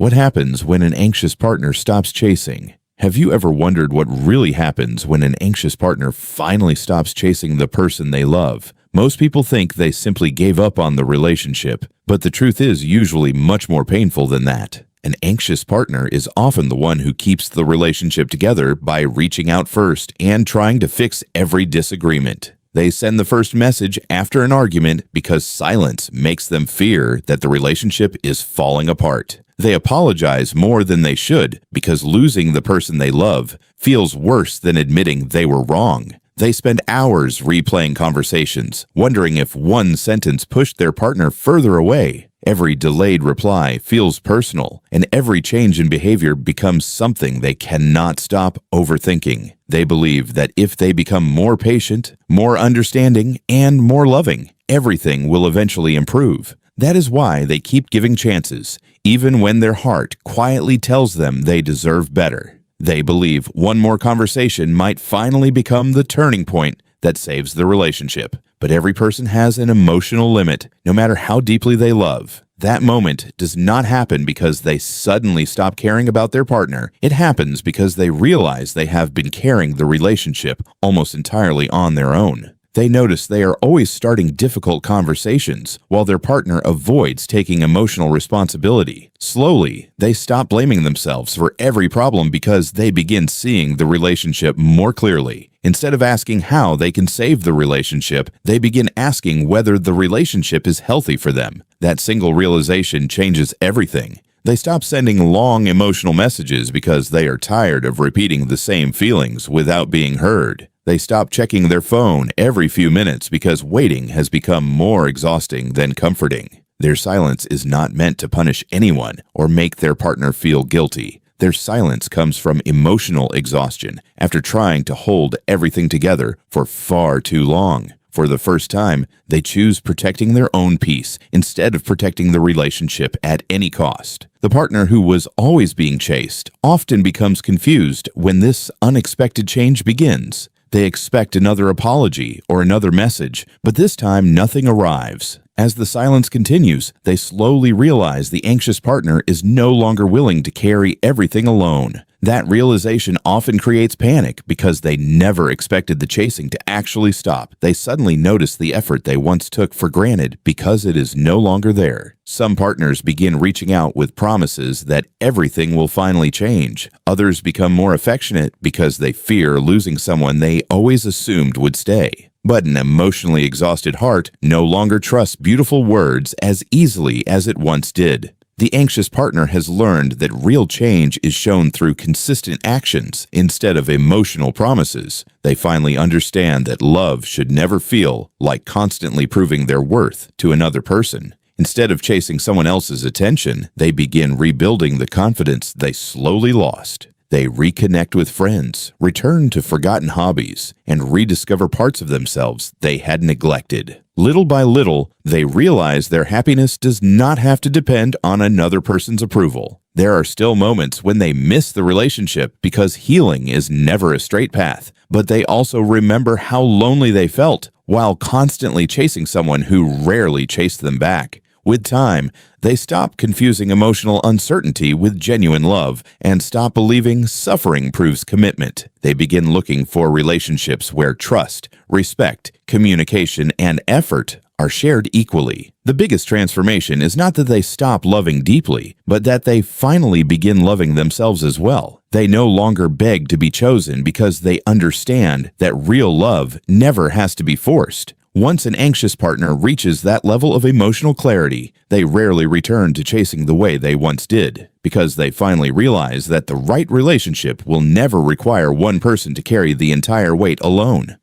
What happens when an anxious partner stops chasing? Have you ever wondered what really happens when an anxious partner finally stops chasing the person they love? Most people think they simply gave up on the relationship, but the truth is usually much more painful than that. An anxious partner is often the one who keeps the relationship together by reaching out first and trying to fix every disagreement. They send the first message after an argument because silence makes them fear that the relationship is falling apart. They apologize more than they should because losing the person they love feels worse than admitting they were wrong. They spend hours replaying conversations, wondering if one sentence pushed their partner further away. Every delayed reply feels personal, and every change in behavior becomes something they cannot stop overthinking. They believe that if they become more patient, more understanding, and more loving, everything will eventually improve. That is why they keep giving chances, even when their heart quietly tells them they deserve better. They believe one more conversation might finally become the turning point that saves the relationship. But every person has an emotional limit, no matter how deeply they love. That moment does not happen because they suddenly stop caring about their partner. It happens because they realize they have been carrying the relationship almost entirely on their own. They notice they are always starting difficult conversations while their partner avoids taking emotional responsibility. Slowly, they stop blaming themselves for every problem because they begin seeing the relationship more clearly. Instead of asking how they can save the relationship, they begin asking whether the relationship is healthy for them. That single realization changes everything. They stop sending long emotional messages because they are tired of repeating the same feelings without being heard. They stop checking their phone every few minutes because waiting has become more exhausting than comforting. Their silence is not meant to punish anyone or make their partner feel guilty. Their silence comes from emotional exhaustion after trying to hold everything together for far too long. For the first time, they choose protecting their own peace instead of protecting the relationship at any cost. The partner who was always being chased often becomes confused when this unexpected change begins. They expect another apology or another message, but this time nothing arrives. As the silence continues, they slowly realize the anxious partner is no longer willing to carry everything alone. That realization often creates panic because they never expected the chasing to actually stop. They suddenly notice the effort they once took for granted because it is no longer there. Some partners begin reaching out with promises that everything will finally change. Others become more affectionate because they fear losing someone they always assumed would stay. But an emotionally exhausted heart no longer trusts beautiful words as easily as it once did. The anxious partner has learned that real change is shown through consistent actions instead of emotional promises. They finally understand that love should never feel like constantly proving their worth to another person. Instead of chasing someone else's attention, they begin rebuilding the confidence they slowly lost. They reconnect with friends, return to forgotten hobbies, and rediscover parts of themselves they had neglected. Little by little, they realize their happiness does not have to depend on another person's approval. There are still moments when they miss the relationship because healing is never a straight path, but they also remember how lonely they felt while constantly chasing someone who rarely chased them back. With time, they stop confusing emotional uncertainty with genuine love and stop believing suffering proves commitment. They begin looking for relationships where trust, respect, communication, and effort are shared equally. The biggest transformation is not that they stop loving deeply, but that they finally begin loving themselves as well. They no longer beg to be chosen because they understand that real love never has to be forced. Once an anxious partner reaches that level of emotional clarity, they rarely return to chasing the way they once did, because they finally realize that the right relationship will never require one person to carry the entire weight alone.